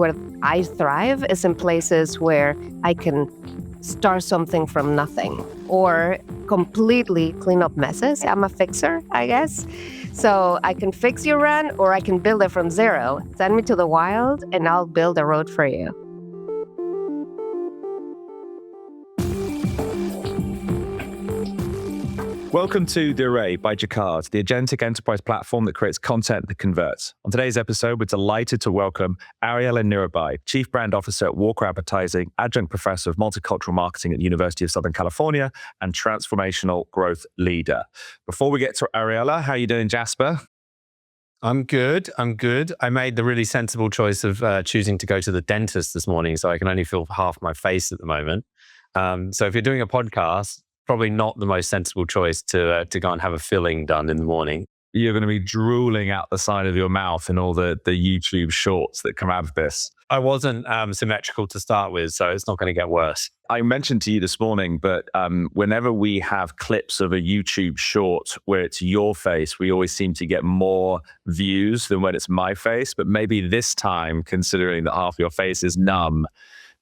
where I thrive is in places where I can start something from nothing or completely clean up messes. I'm a fixer, I guess. So I can fix your run or I can build it from zero. Send me to the wild and I'll build a road for you. Welcome to The Array by Jacquard, the agentic enterprise platform that creates content that converts. On today's episode, we're delighted to welcome Ariela Nerubay, Chief Brand Officer at Walker Advertising, Adjunct Professor of Multicultural Marketing at the University of Southern California, and Transformational Growth Leader. Before we get to Ariela, how are you doing, Jasper? I'm good. I made the really sensible choice of choosing to go to the dentist this morning, so I can only feel half my face at the moment. So if you're doing a podcast, probably not the most sensible choice to go and have a filling done in the morning. You're going to be drooling out the side of your mouth in all the YouTube shorts that come out of this. I wasn't symmetrical to start with, so it's not going to get worse. I mentioned to you this morning, but whenever we have clips of a YouTube short where it's your face, we always seem to get more views than when it's my face. But maybe this time, considering that half your face is numb,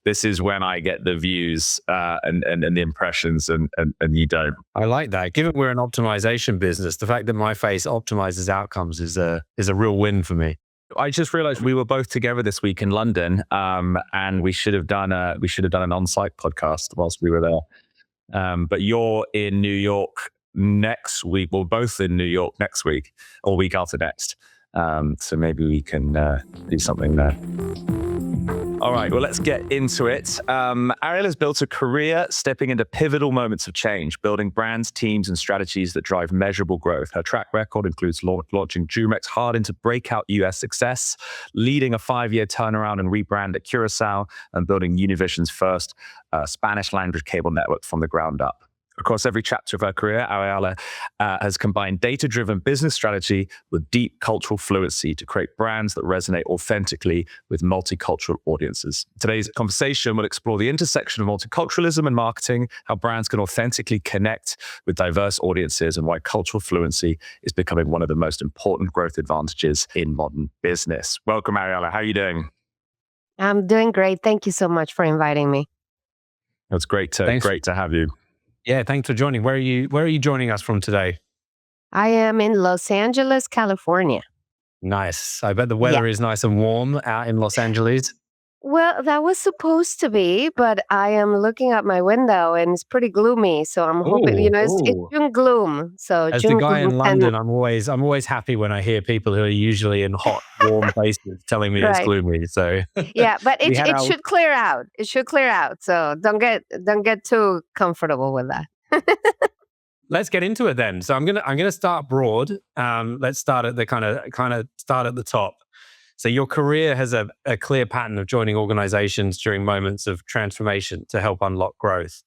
this is when I get the views and the impressions and you don't. I like that. Given we're an optimization business, the fact that my face optimizes outcomes is a real win for me. I just realized we were both together this week in London, and we should have done an on-site podcast whilst we were there. But you're in New York next week. We're both in New York next week or week after next. So maybe we can do something there. All right, well, let's get into it. Ariela's built a career stepping into pivotal moments of change, building brands, teams, and strategies that drive measurable growth. Her track record includes launching Jumex hard into breakout US success, leading a 5-year turnaround and rebrand at Curacao, and building Univision's first Spanish language cable network from the ground up. Across every chapter of her career, Ariela has combined data-driven business strategy with deep cultural fluency to create brands that resonate authentically with multicultural audiences. Today's conversation will explore the intersection of multiculturalism and marketing, how brands can authentically connect with diverse audiences, and why cultural fluency is becoming one of the most important growth advantages in modern business. Welcome, Ariela. How are you doing? I'm doing great. Thank you so much for inviting me. It's great to have you. Yeah, thanks for joining. Where are you joining us from today? I am in Los Angeles, California. Nice. I bet the weather is nice and warm out in Los Angeles. Well, that was supposed to be, but I am looking out my window and it's pretty gloomy. So I'm hoping, it's June gloom. So as June the guy in gloom London, I'm always happy when I hear people who are usually in hot, warm places telling me it's gloomy. So yeah, but it should clear out. It should clear out. So don't get too comfortable with that. Let's get into it then. So I'm gonna start broad. Let's start at the kind of start at the top. So your career has a clear pattern of joining organizations during moments of transformation to help unlock growth.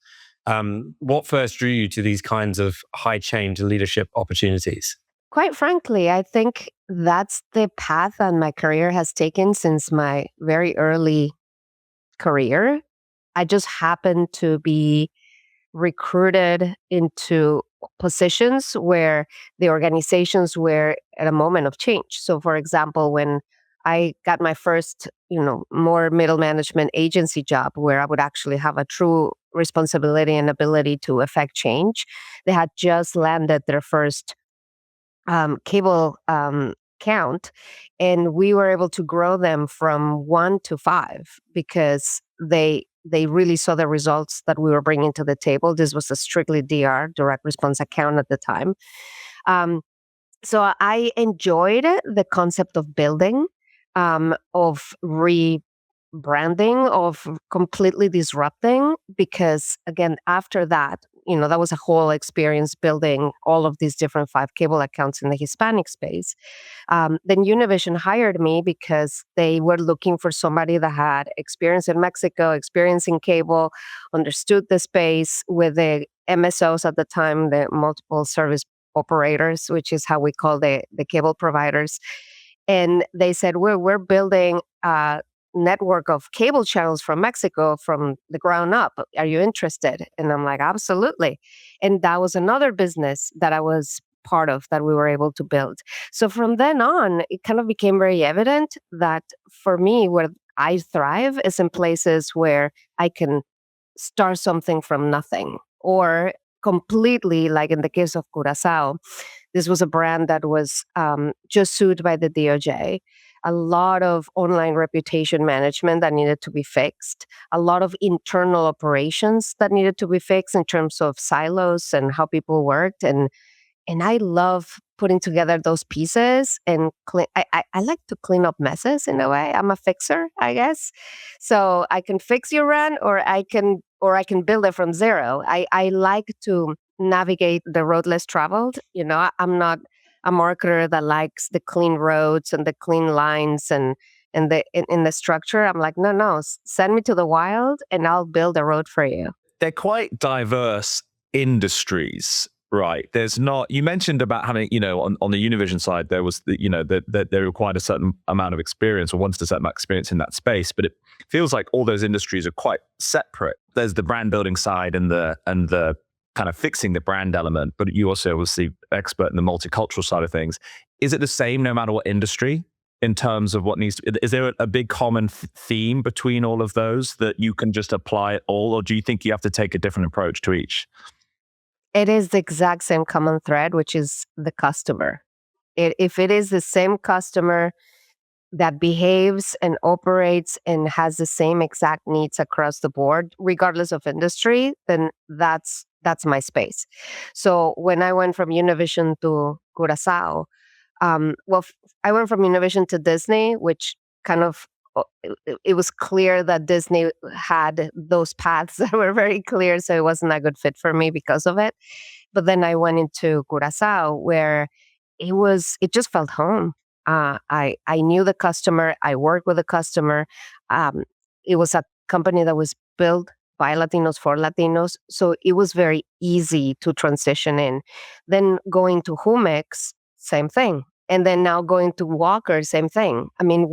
What first drew you to these kinds of high change leadership opportunities? Quite frankly, I think that's the path that my career has taken since my very early career. I just happened to be recruited into positions where the organizations were at a moment of change. So, for example, when I got my first, more middle management agency job where I would actually have a true responsibility and ability to affect change, they had just landed their first cable count, and we were able to grow them from 1 to 5 because they really saw the results that we were bringing to the table. This was a strictly DR, direct response account at the time. So I enjoyed the concept of building, of rebranding, of completely disrupting, because again, after that, that was a whole experience building all of these different 5 cable accounts in the Hispanic space. Then Univision hired me because they were looking for somebody that had experience in Mexico, experience in cable, understood the space with the MSOs at the time, the multiple service operators, which is how we call the cable providers. And they said, we're building a network of cable channels from Mexico from the ground up. Are you interested? And I'm like, absolutely. And that was another business that I was part of that we were able to build. So from then on, it kind of became very evident that for me, where I thrive is in places where I can start something from nothing, or completely, like in the case of Curacao. This was a brand that was just sued by the DOJ. A lot of online reputation management that needed to be fixed, a lot of internal operations that needed to be fixed in terms of silos and how people worked. And I love putting together those pieces and clean. I like to clean up messes in a way. I'm a fixer, I guess. So I can fix your run, or I can build it from zero. I like to navigate the road less traveled. I'm not a marketer that likes the clean roads and the clean lines and in the structure. I'm like, no, send me to the wild and I'll build a road for you. They're quite diverse industries, right? There's not, you mentioned about having, on the Univision side, there was that they required a certain amount of experience, or wanted a certain amount of experience in that space, but it feels like all those industries are quite separate. There's the brand building side and the kind of fixing the brand element, but you also obviously expert in the multicultural side of things. Is it the same no matter what industry in terms of what needs to, is there a big common theme between all of those that you can just apply it all, or do you think you have to take a different approach to each? It is the exact same common thread, which is the customer. If it is the same customer that behaves and operates and has the same exact needs across the board, regardless of industry, then that's my space. So when I went from Univision to Curacao, I went from Univision to Disney, which kind of it was clear that Disney had those paths that were very clear, so it wasn't a good fit for me because of it. But then I went into Curacao, where it just felt home. I knew the customer. I worked with the customer. Um, it was a company that was built by Latinos for Latinos, so it was very easy to transition in. Then going to Humex, same thing, and then now going to Walker, same thing. I mean,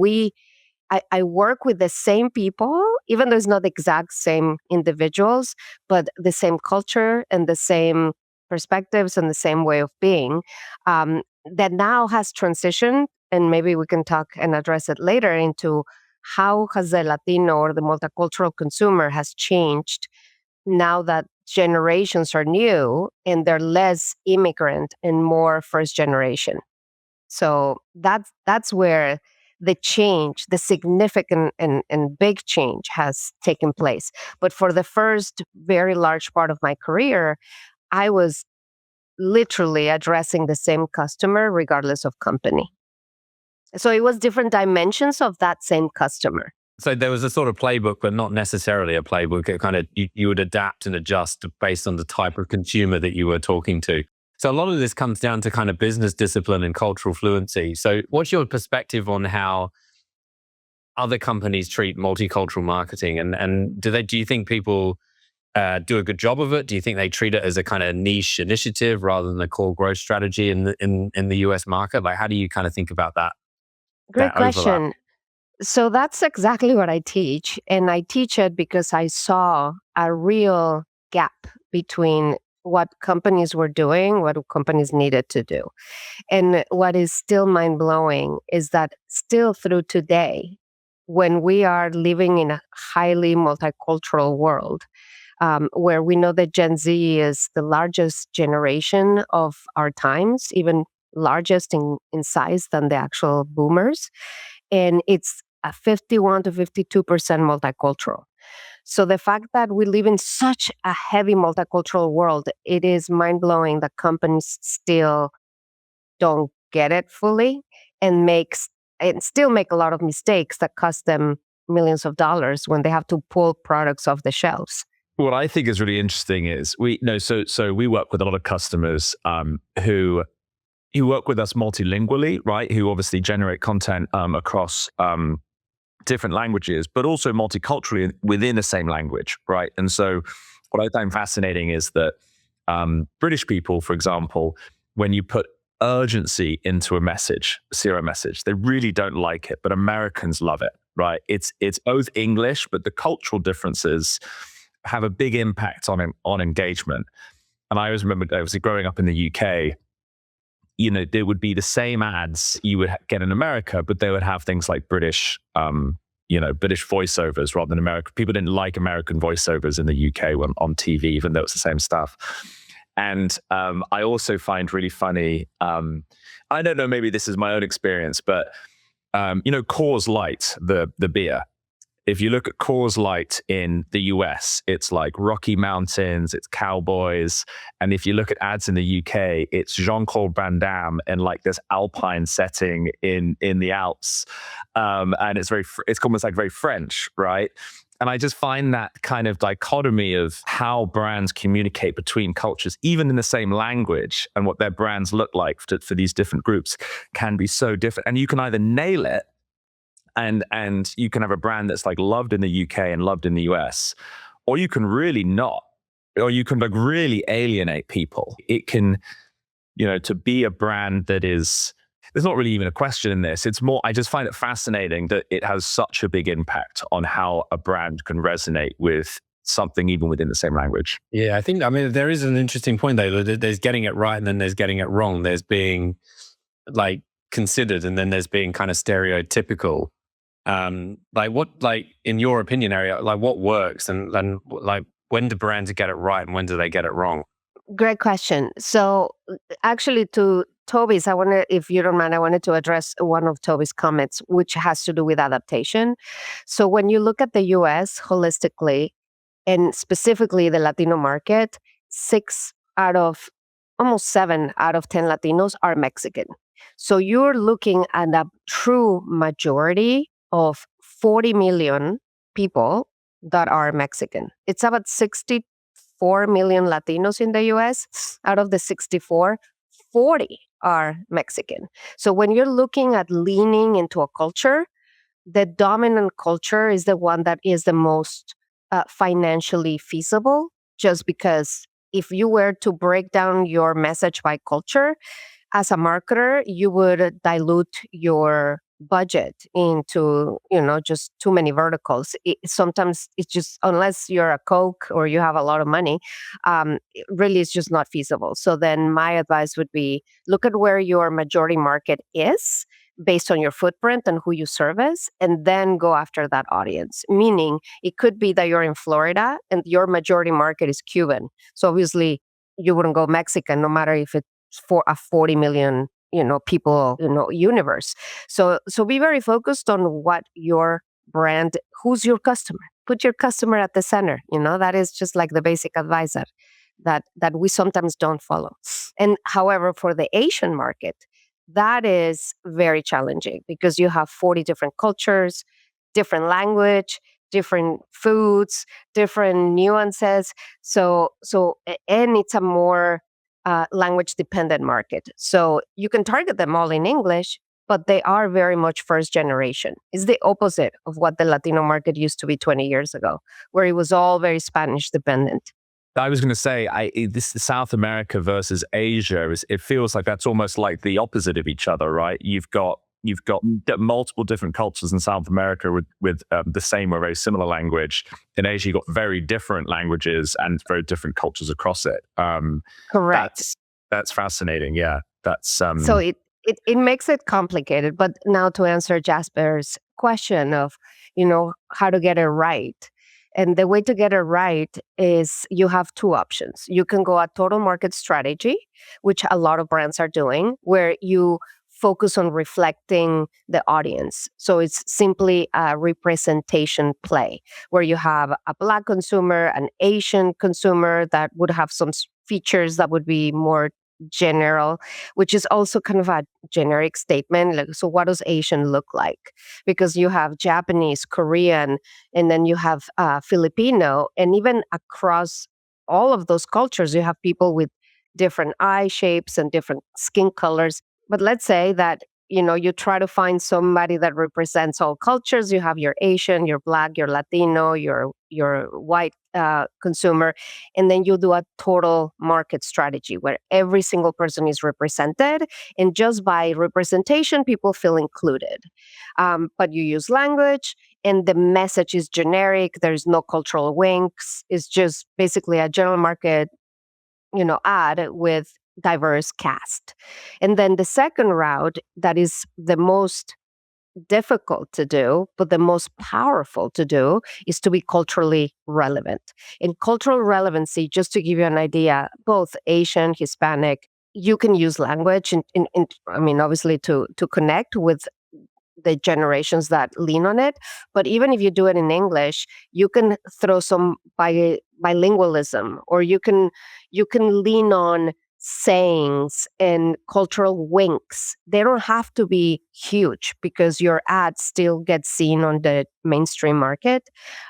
I work with the same people, even though it's not the exact same individuals, but the same culture and the same perspectives and the same way of being, that now has transitioned. And maybe we can talk and address it later into how has the Latino or the multicultural consumer has changed now that generations are new and they're less immigrant and more first generation. So that's where the change, the significant and big change has taken place. But for the first very large part of my career, I was literally addressing the same customer regardless of company. So it was different dimensions of that same customer. So there was a sort of playbook, but not necessarily a playbook. It kind of, you would adapt and adjust based on the type of consumer that you were talking to. So a lot of this comes down to kind of business discipline and cultural fluency. So what's your perspective on how other companies treat multicultural marketing? And do you think people do a good job of it? Do you think they treat it as a kind of niche initiative rather than a core growth strategy in the US market? Like, how do you kind of think about that? Great that overlap? question. So that's exactly what I teach. And I teach it because I saw a real gap between what companies were doing, what companies needed to do. And what is still mind blowing is that still through today, when we are living in a highly multicultural world, where we know that Gen Z is the largest generation of our times, even largest in size than the actual boomers. And it's a 51 to 52% multicultural. So the fact that we live in such a heavy multicultural world, it is mind blowing that companies still don't get it fully and still make a lot of mistakes that cost them millions of dollars when they have to pull products off the shelves. What I think is really interesting is we work with a lot of customers who work with us multilingually, right? Who obviously generate content across different languages, but also multiculturally within the same language, right? And so what I find fascinating is that British people, for example, when you put urgency into a message, CRM message, they really don't like it, but Americans love it, right? It's both English, but the cultural differences have a big impact on engagement. And I always remember, obviously growing up in the UK, there would be the same ads you would get in America, but they would have things like British British voiceovers rather than American. People didn't like American voiceovers in the UK on TV, even though it's the same stuff. And I also find really funny, I don't know, maybe this is my own experience, but Coors Light, the beer. If you look at Coors Light in the US, it's like Rocky Mountains, it's cowboys. And if you look at ads in the UK, it's Jean-Claude Van Damme in like this alpine setting in the Alps. And it's almost like very French, right? And I just find that kind of dichotomy of how brands communicate between cultures, even in the same language, and what their brands look like for these different groups can be so different. And you can either nail it, and you can have a brand that's like loved in the UK and loved in the US, or you can really not, or you can like really alienate people. It can, to be a brand that is, there's not really even a question in this. It's more, I just find it fascinating that it has such a big impact on how a brand can resonate with something even within the same language. Yeah, there is an interesting point though. There's getting it right and then there's getting it wrong. There's being like considered and then there's being kind of stereotypical. In your opinion, Ariela, like what works and like when do brands get it right and when do they get it wrong? Great question. So actually to Toby's, if you don't mind, I wanted to address one of Toby's comments, which has to do with adaptation. So when you look at the US holistically, and specifically the Latino market, almost 7 out of 10 Latinos are Mexican. So you're looking at a true majority of 40 million people that are Mexican. It's about 64 million Latinos in the US. Out of the 64, 40 are Mexican. So when you're looking at leaning into a culture, the dominant culture is the one that is the most financially feasible, just because if you were to break down your message by culture, as a marketer, you would dilute your budget into, just too many verticals. Sometimes it's just, unless you're a Coke or you have a lot of money, it really is just not feasible. So then my advice would be look at where your majority market is based on your footprint and who you service, and then go after that audience. Meaning, it could be that you're in Florida and your majority market is Cuban. So obviously, you wouldn't go Mexican, no matter if it's for a 40 million, people, universe. So be very focused on what your brand, who's your customer. Put your customer at the center. That is just like the basic advice that we sometimes don't follow. And however, for the Asian market, that is very challenging because you have 40 different cultures, different language, different foods, different nuances. And it's a more language dependent market. So you can target them all in English, but they are very much first generation. It's the opposite of what the Latino market used to be 20 years ago, where it was all very Spanish dependent. I was going to say, this South America versus Asia, it feels like that's almost like the opposite of each other, right? You've got multiple different cultures in South America with the same or very similar language. In Asia, you've got very different languages and very different cultures across it. Correct. That's fascinating. Yeah, that's so it makes it complicated. But now to answer Jasper's question of how to get it right. And the way to get it right is you have two options. You can go a total market strategy, which a lot of brands are doing, where you focus on reflecting the audience. So it's simply a representation play where you have a Black consumer, an Asian consumer that would have some features that would be more general, which is also kind of a generic statement. Like, so what does Asian look like? Because you have Japanese, Korean, and then you have Filipino, and even across all of those cultures, you have people with different eye shapes and different skin colors. But let's say that you try to find somebody that represents all cultures. You have your Asian, your Black, your Latino, your white consumer, and then you do a total market strategy where every single person is represented, and just by representation, people feel included. But you use language, and the message is generic. There's no cultural winks. It's just basically a general market, ad with diverse cast. And then the second route that is the most difficult to do, but the most powerful to do is to be culturally relevant. In cultural relevancy, just to give you an idea, both Asian, Hispanic, you can use language I mean, obviously to connect with the generations that lean on it. But even if you do it in English, you can throw some bilingualism, or you can lean on sayings and cultural winks. They don't have to be huge because your ad still gets seen on the mainstream market.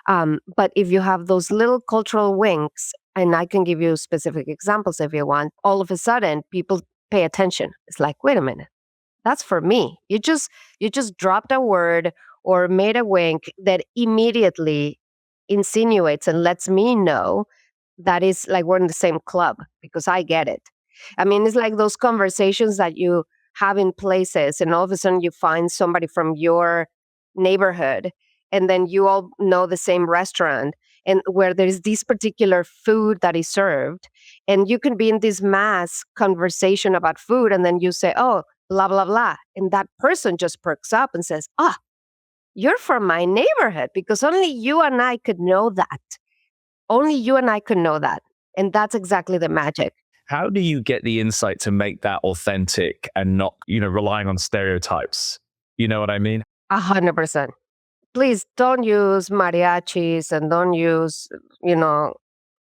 But if you have those little cultural winks, and I can give you specific examples if you want, all of a sudden people pay attention. It's like, wait a minute, that's for me. You just dropped a word or made a wink that immediately insinuates and lets me know that is like we're in the same club because I get it. I mean, it's like those conversations that you have in places, and all of a sudden you find somebody from your neighborhood, and then you all know the same restaurant, and where there's this particular food that is served, and you can be in this mass conversation about food, and then you say, oh, blah, blah, blah. And that person just perks up and says, ah, you're from my neighborhood, because only you and I could know that. Only you and I could know that. And that's exactly the magic. How do you get the insight to make that authentic and not, relying on stereotypes? You know what I mean? 100%. Please don't use mariachis and don't use,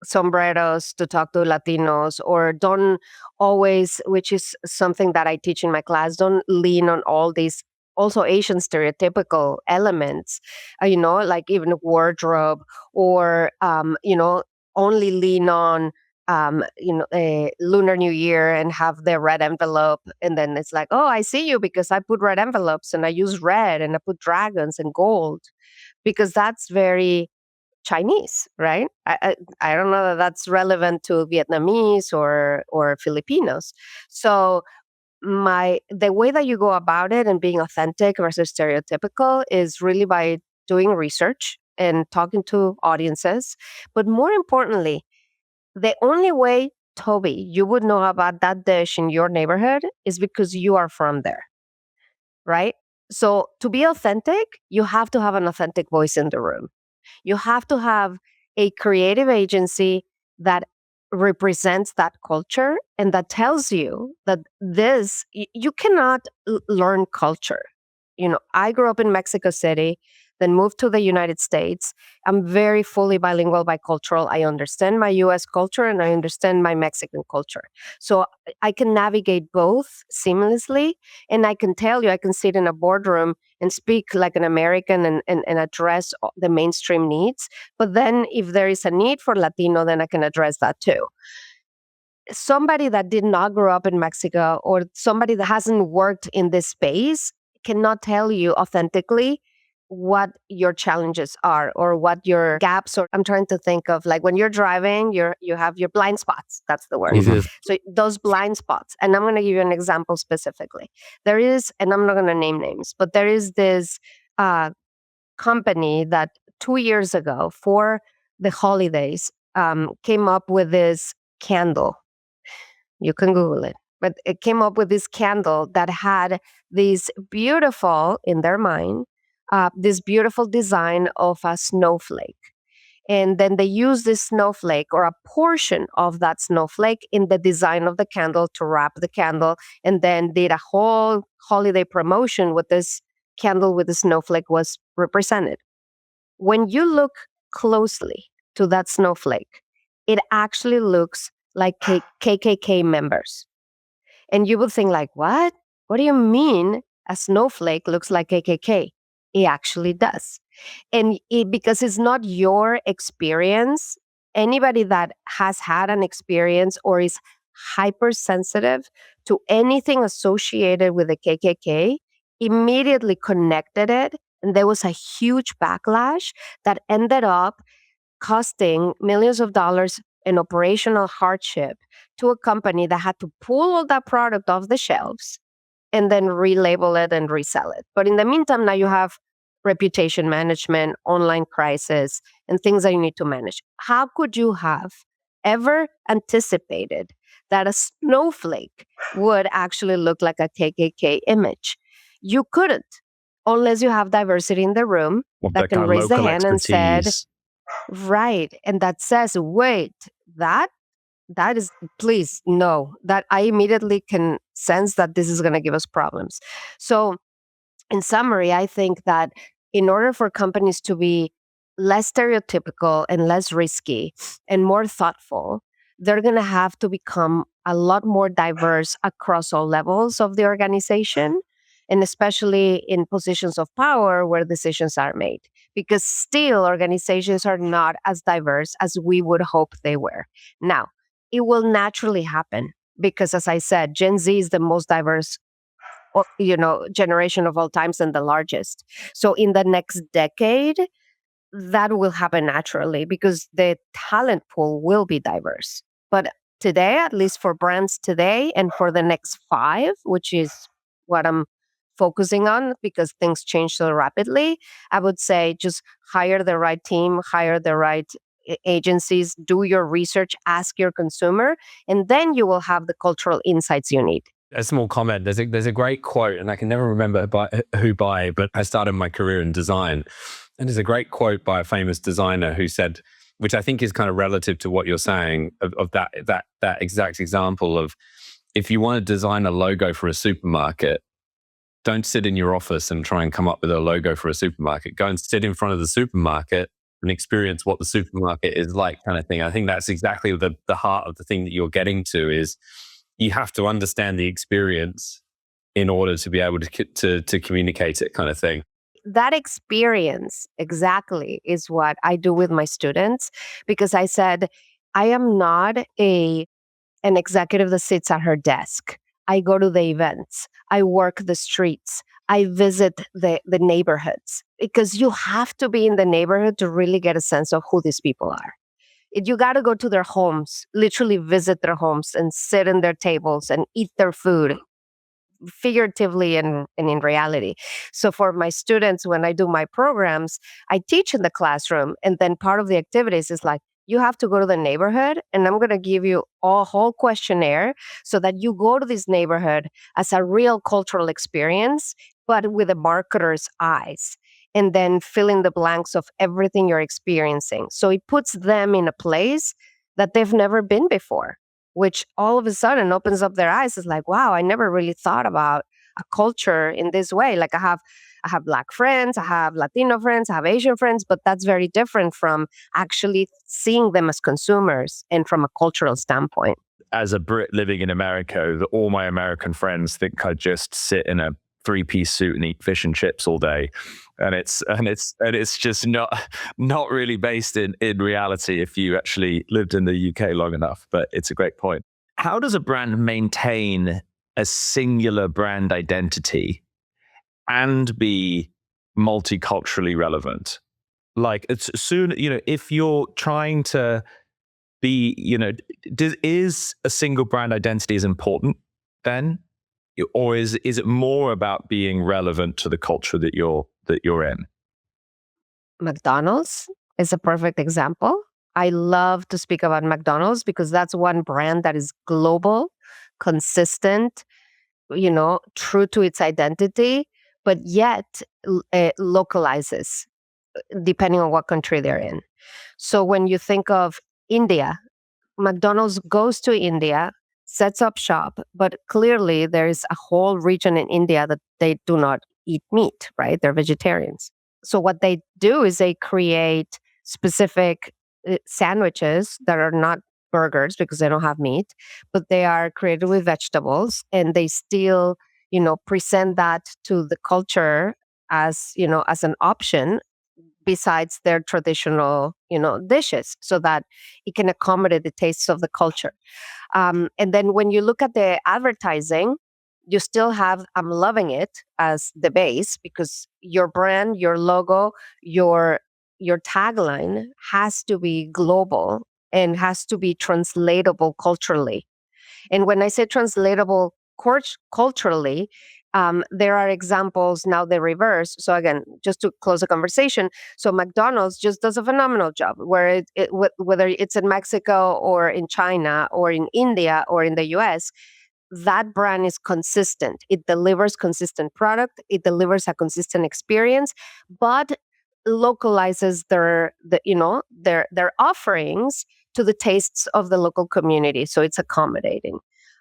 sombreros to talk to Latinos, or don't always, which is something that I teach in my class, don't lean on all these also Asian stereotypical elements, like even wardrobe, or, only lean on, a Lunar New Year and have the red envelope. And then it's like, oh, I see you because I put red envelopes and I use red and I put dragons and gold, because that's very Chinese, right? I don't know that that's relevant to Vietnamese or Filipinos. So the way that you go about it and being authentic versus stereotypical is really by doing research and talking to audiences. But more importantly, the only way, Toby, you would know about that dish in your neighborhood is because you are from there, right? So to be authentic, you have to have an authentic voice in the room. You have to have a creative agency that represents that culture and that tells you that you cannot learn culture. I grew up in Mexico City, then moved to the United States. I'm very fully bilingual bicultural. I understand my US culture and I understand my Mexican culture. So I can navigate both seamlessly. And I can tell you, I can sit in a boardroom and speak like an American and address the mainstream needs. But then if there is a need for Latino, then I can address that too. Somebody that did not grow up in Mexico, or somebody that hasn't worked in this space, cannot tell you authentically what your challenges are or what your gaps are. I'm trying to think of, like, when you're driving, you have your blind spots. That's the word. Mhm. So those blind spots, and I'm going to give you an example specifically. There is, and I'm not going to name names, but there is this company that 2 years ago for the holidays came up with this candle. You can Google it. But it came up with this candle that had this beautiful, in their mind, this beautiful design of a snowflake. And then they used this snowflake, or a portion of that snowflake, in the design of the candle to wrap the candle, and then did a whole holiday promotion with this candle with the snowflake was represented. When you look closely to that snowflake, it actually looks like KKK members. And you would think, like, what? What do you mean a snowflake looks like KKK? It actually does. And because it's not your experience, anybody that has had an experience or is hypersensitive to anything associated with the KKK immediately connected it. And there was a huge backlash that ended up costing millions of dollars in operational hardship to a company that had to pull all that product off the shelves and then relabel it and resell it. But in the meantime, now you have reputation management, online crisis, and things that you need to manage. How could you have ever anticipated that a snowflake would actually look like a KKK image? You couldn't. unless you have diversity in the room What that that kind can of raise the local hand and said, expertise. right, and that says, wait, that is, please, no, that I immediately can sense that this is going to give us problems. So in summary, I think that in order for companies to be less stereotypical and less risky and more thoughtful, they're going to have to become a lot more diverse across all levels of the organization, and especially in positions of power where decisions are made. Because still, organizations are not as diverse as we would hope they were. Now, it will naturally happen because, as I said, Gen Z is the most diverse generation of all times and the largest. So in the next decade, that will happen naturally because the talent pool will be diverse. But today, at least for brands today and for the next 5, which is what I'm focusing on because things change so rapidly, I would say just hire the right team, hire the right agencies, do your research, ask your consumer, and then you will have the cultural insights you need. A small comment. There's a great quote, and I can never remember who by, but I started my career in design, and there's a great quote by a famous designer who said, which I think is kind of relative to what you're saying of that exact example of, if you want to design a logo for a supermarket, don't sit in your office and try and come up with a logo for a supermarket. Go and sit in front of the supermarket and experience what the supermarket is like, kind of thing. I think that's exactly the heart of the thing that you're getting to, is you have to understand the experience in order to be able to communicate it, kind of thing. That experience exactly is what I do with my students, because I said, I am not an executive that sits at her desk. I go to the events. I work the streets. I visit the neighborhoods, because you have to be in the neighborhood to really get a sense of who these people are. You got to go to their homes, literally visit their homes and sit in their tables and eat their food, figuratively and in reality. So for my students, when I do my programs, I teach in the classroom. And then part of the activities is like, you have to go to the neighborhood, and I'm going to give you a whole questionnaire so that you go to this neighborhood as a real cultural experience, but with a marketer's eyes. And then fill in the blanks of everything you're experiencing. So it puts them in a place that they've never been before, which all of a sudden opens up their eyes. It's like, wow, I never really thought about a culture in this way. Like I have Black friends, I have Latino friends, I have Asian friends, but that's very different from actually seeing them as consumers and from a cultural standpoint. As a Brit living in America, all my American friends think I just sit in a 3-piece suit and eat fish and chips all day, and it's just not really based in reality if you actually lived in the UK long enough. But it's a great point. How does a brand maintain a singular brand identity and be multiculturally relevant? Like, it's soon, if you're trying to be, is a single brand identity as important then? Or is it more about being relevant to the culture that you're in? McDonald's is a perfect example. I love to speak about McDonald's because that's one brand that is global, consistent, true to its identity, but yet localizes depending on what country they're in. So when you think of India, McDonald's goes to India, sets up shop, but clearly there is a whole region in India that they do not eat meat, right? They're vegetarians. So what they do is they create specific sandwiches that are not burgers because they don't have meat, but they are created with vegetables, and they still, present that to the culture as, as an option besides their traditional, dishes, so that it can accommodate the tastes of the culture. And then when you look at the advertising, you still have I'm loving it as the base, because your brand, your logo, your tagline has to be global and has to be translatable culturally. And when I say translatable culturally, there are examples now the reverse. So again, just to close the conversation, so McDonald's just does a phenomenal job where whether it's in Mexico or in China or in India or in the US, that brand is consistent. It delivers consistent product. It delivers a consistent experience, but localizes their offerings to the tastes of the local community. So it's accommodating.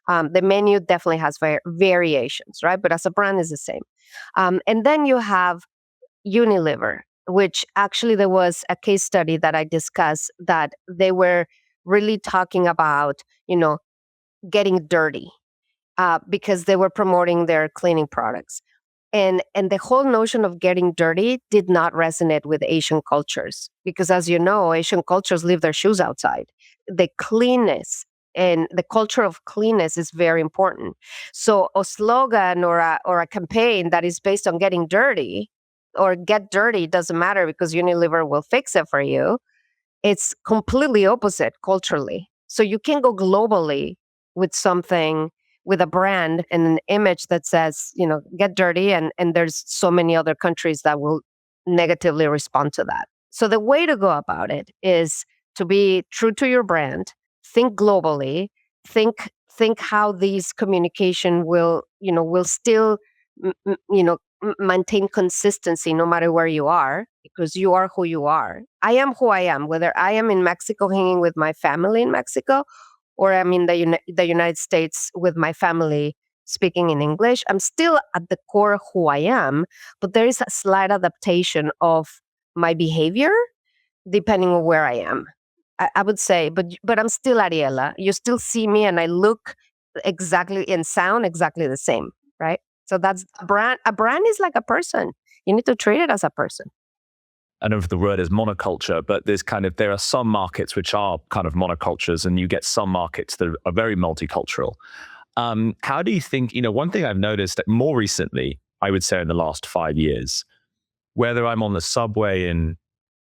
The menu definitely has variations, right? But as a brand, is the same. And then you have Unilever, which actually there was a case study that I discussed that they were really talking about, getting dirty because they were promoting their cleaning products. And the whole notion of getting dirty did not resonate with Asian cultures because, as you know, Asian cultures leave their shoes outside. The cleanness and the culture of cleanness is very important. So a slogan or a campaign that is based on getting dirty or get dirty doesn't matter because Unilever will fix it for you. It's completely opposite culturally. So you can go globally with something, with a brand and an image that says, get dirty. And there's so many other countries that will negatively respond to that. So the way to go about it is to be true to your brand, think globally, think how these communication will still, maintain consistency no matter where you are, because you are who you are. I am who I am, whether I am in Mexico hanging with my family in Mexico, or I'm in the United States with my family speaking in English. I'm still at the core who I am, but there is a slight adaptation of my behavior depending on where I am. I would say, but I'm still Ariela. You still see me, and I look exactly and sound exactly the same, right? So that's a brand. A brand is like a person. You need to treat it as a person. I don't know if the word is monoculture, but there are some markets which are kind of monocultures, and you get some markets that are very multicultural. How do you think, one thing I've noticed more recently, I would say in the last 5 years, whether I'm on the subway in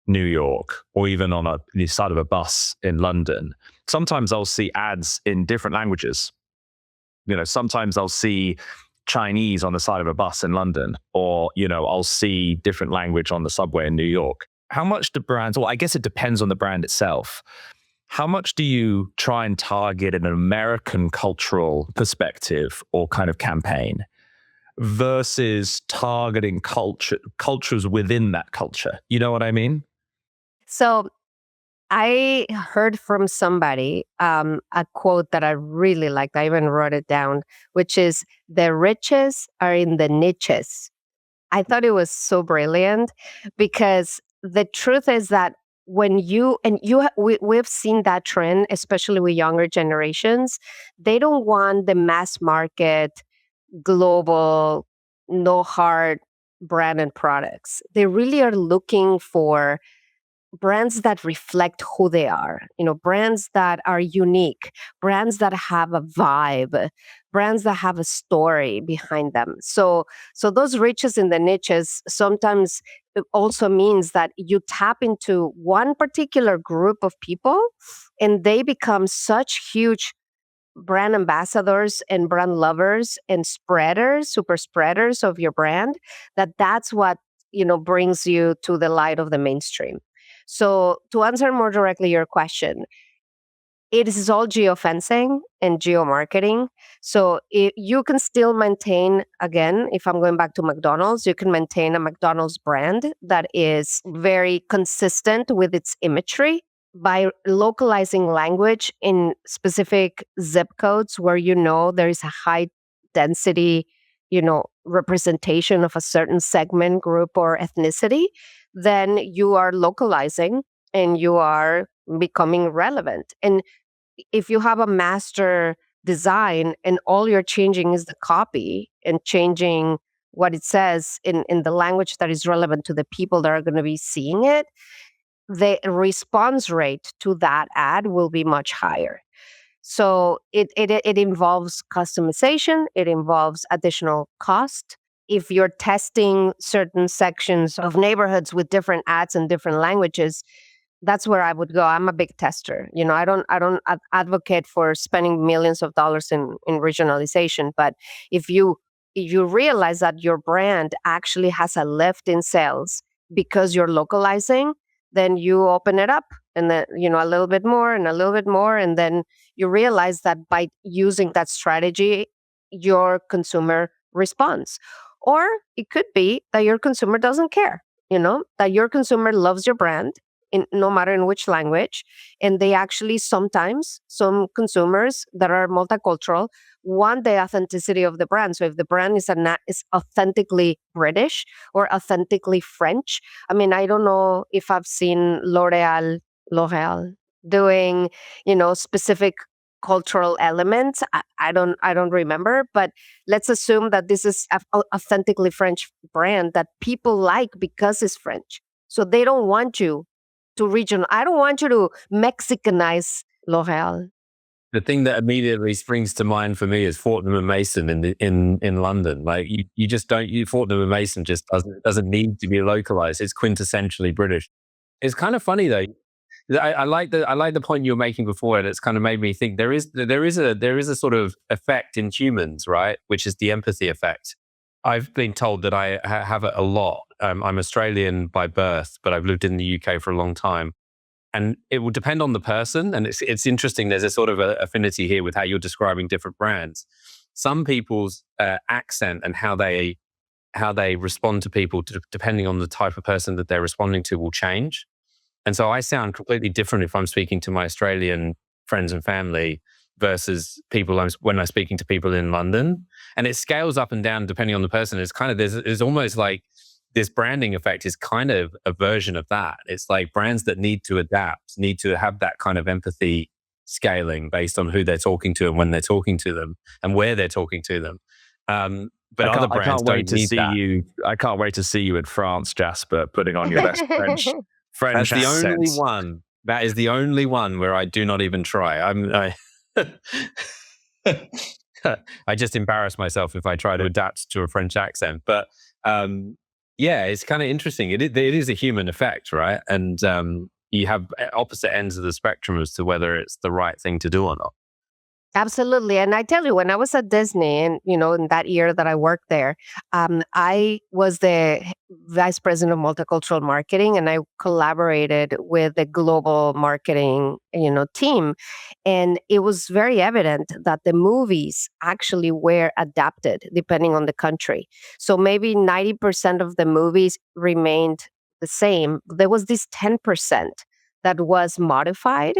New York or even on the side of a bus in London, sometimes I'll see ads in different languages. Sometimes I'll see Chinese on the side of a bus in London, or, I'll see different language on the subway in New York. How much do brands, well, I guess it depends on the brand itself. How much do you try and target an American cultural perspective or kind of campaign versus targeting cultures within that culture? You know what I mean? So I heard from somebody a quote that I really liked. I even wrote it down, which is, "The riches are in the niches." I thought it was so brilliant because the truth is that when we've seen that trend, especially with younger generations, they don't want the mass market, global, no hard branded products. They really are looking for brands that reflect who they are, brands that are unique, brands that have a vibe, brands that have a story behind them. So those riches in the niches sometimes it also means that you tap into one particular group of people and they become such huge brand ambassadors and brand lovers and spreaders, super spreaders of your brand, that's what brings you to the light of the mainstream. So to answer more directly your question, it is all geofencing and geomarketing. So you can still maintain, again, if I'm going back to McDonald's, you can maintain a McDonald's brand that is very consistent with its imagery by localizing language in specific zip codes where there is a high density, representation of a certain segment, group, or ethnicity. Then you are localizing and you are becoming relevant. And if you have a master design and all you're changing is the copy and changing what it says in the language that is relevant to the people that are going to be seeing it, the response rate to that ad will be much higher. So it involves customization, it involves additional cost. If you're testing certain sections of neighborhoods with different ads in different languages, that's where I would go. I'm a big tester. I don't advocate for spending millions of dollars in regionalization, but if you realize that your brand actually has a lift in sales because you're localizing, then you open it up, and then a little bit more and a little bit more, and then you realize that by using that strategy, your consumer responds. Or it could be that your consumer doesn't care, that your consumer loves your brand no matter in which language. And they actually, sometimes some consumers that are multicultural want the authenticity of the brand. So if the brand is authentically British or authentically French, I mean, I don't know if I've seen L'Oreal doing, specific cultural elements. I don't remember, but let's assume that this is a authentically French brand that people like because it's French. So they don't want you to regional. I don't want you to Mexicanize L'Oreal. The thing that immediately springs to mind for me is Fortnum and Mason in London. Like you just don't. Fortnum and Mason just doesn't need to be localized. It's quintessentially British. It's kind of funny though. I like the point you were making before, and it's kind of made me think there is a sort of effect in humans, right? Which is the empathy effect. I've been told that I have it a lot. I'm Australian by birth, but I've lived in the UK for a long time. And it will depend on the person. And it's interesting. There's a sort of affinity here with how you're describing different brands. Some people's accent and how they respond to people, depending on the type of person that they're responding to, will change. And so I sound completely different if I'm speaking to my Australian friends and family versus when I'm speaking to people in London. And it scales up and down depending on the person. It's kind of, there's almost like this branding effect is kind of a version of that. It's like brands that need to adapt, need to have that kind of empathy scaling based on who they're talking to and when they're talking to them and where they're talking to them. But other brands don't need that. I can't wait to see you in France, Jasper, putting on your best French That's the accent. only one. That is the only one where I do not even try. I just embarrass myself if I try to adapt to a French accent. But yeah, it's kind of interesting. It is a human effect, right? And you have opposite ends of the spectrum as to whether it's the right thing to do or not. Absolutely. And I tell you, when I was at Disney and, in that year that I worked there, I was the vice president of multicultural marketing, and I collaborated with the global marketing, team. And it was very evident that the movies actually were adapted depending on the country. So maybe 90% of the movies remained the same. There was this 10% that was modified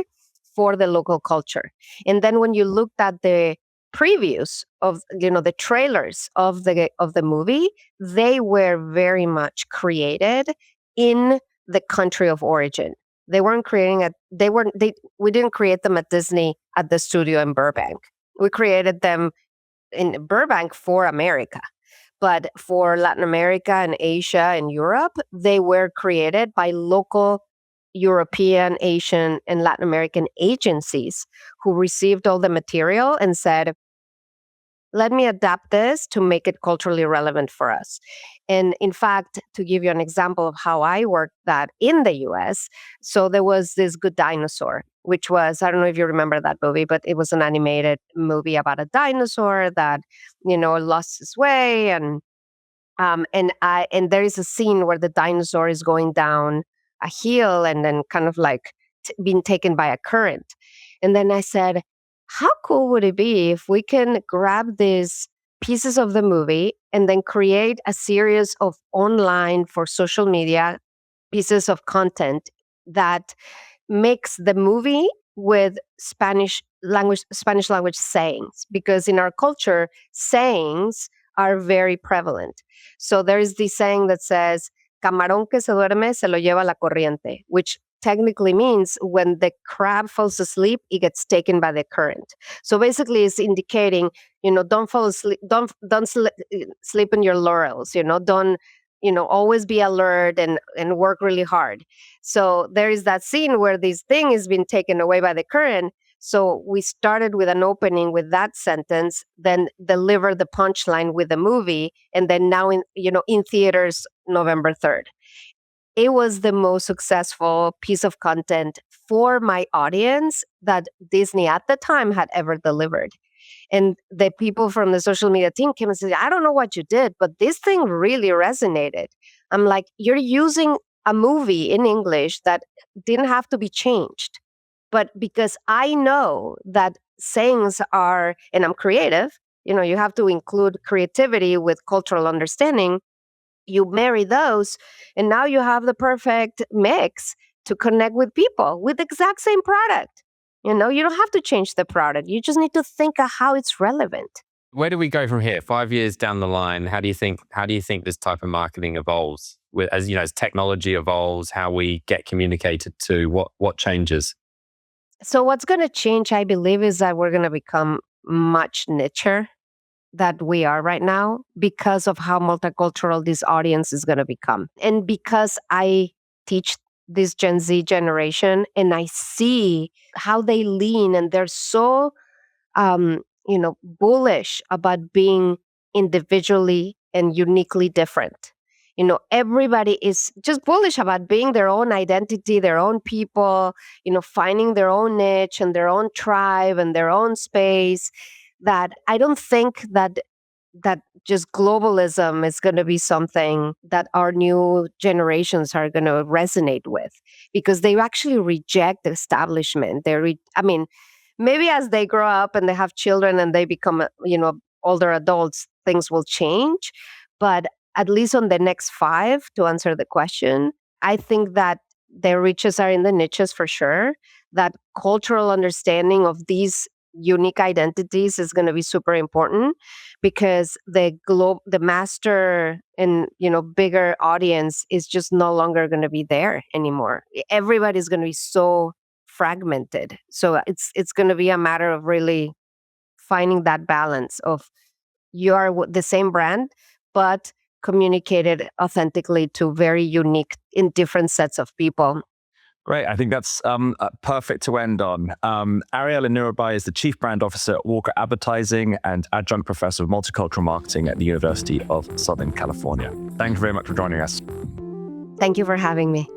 for the local culture. And then when you looked at the previews of the trailers of the movie, they were very much created in the country of origin. They weren't creating we didn't create them at Disney at the studio in Burbank. We created them in Burbank for America. But for Latin America and Asia and Europe, they were created by local European, Asian, and Latin American agencies who received all the material and said, let me adapt this to make it culturally relevant for us. And in fact, to give you an example of how I worked that in the US, so there was this Good Dinosaur, which was, I don't know if you remember that movie, but it was an animated movie about a dinosaur that, lost his way. And there is a scene where the dinosaur is going down a hill and then kind of like being taken by a current. And then I said, how cool would it be if we can grab these pieces of the movie and then create a series of online for social media pieces of content that mix the movie with Spanish language sayings? Because in our culture, sayings are very prevalent. So there is this saying that says, camarón que se duerme se lo lleva la corriente, which technically means when the crab falls asleep, it gets taken by the current. So basically it's indicating, don't fall asleep, don't sleep in your laurels, don't, always be alert and work really hard. So there is that scene where this thing is being taken away by the current. So we started with an opening with that sentence, then delivered the punchline with the movie, and then now in theaters November 3rd. It was the most successful piece of content for my audience that Disney at the time had ever delivered. And the people from the social media team came and said, I don't know what you did, but this thing really resonated. I'm like, you're using a movie in English that didn't have to be changed. But because I know that sayings are, and I'm creative, you have to include creativity with cultural understanding. You marry those, and now you have the perfect mix to connect with people with the exact same product. You don't have to change the product. You just need to think of how it's relevant. Where do we go from here? 5 years down the line, how do you think this type of marketing evolves? As technology evolves, how we get communicated to, what changes? So what's going to change, I believe, is that we're going to become much nicher that we are right now because of how multicultural this audience is going to become. And because I teach this Gen Z generation and I see how they lean and they're so, bullish about being individually and uniquely different. Everybody is just bullish about being their own identity, their own people, finding their own niche and their own tribe and their own space. That I don't think that just globalism is going to be something that our new generations are going to resonate with, because they actually reject the establishment. Maybe as they grow up and they have children and they become, older adults, things will change. But at least on the next 5, to answer the question, I think that their riches are in the niches for sure. That cultural understanding of these unique identities is going to be super important, because the master and bigger audience is just no longer going to be there anymore. Everybody's going to be so fragmented. So it's going to be a matter of really finding that balance of you are the same brand, but communicated authentically to very unique in different sets of people. Great. I think that's perfect to end on. Ariela Nerubay is the Chief Brand Officer at Walker Advertising and Adjunct Professor of Multicultural Marketing at the University of Southern California. Thank you very much for joining us. Thank you for having me.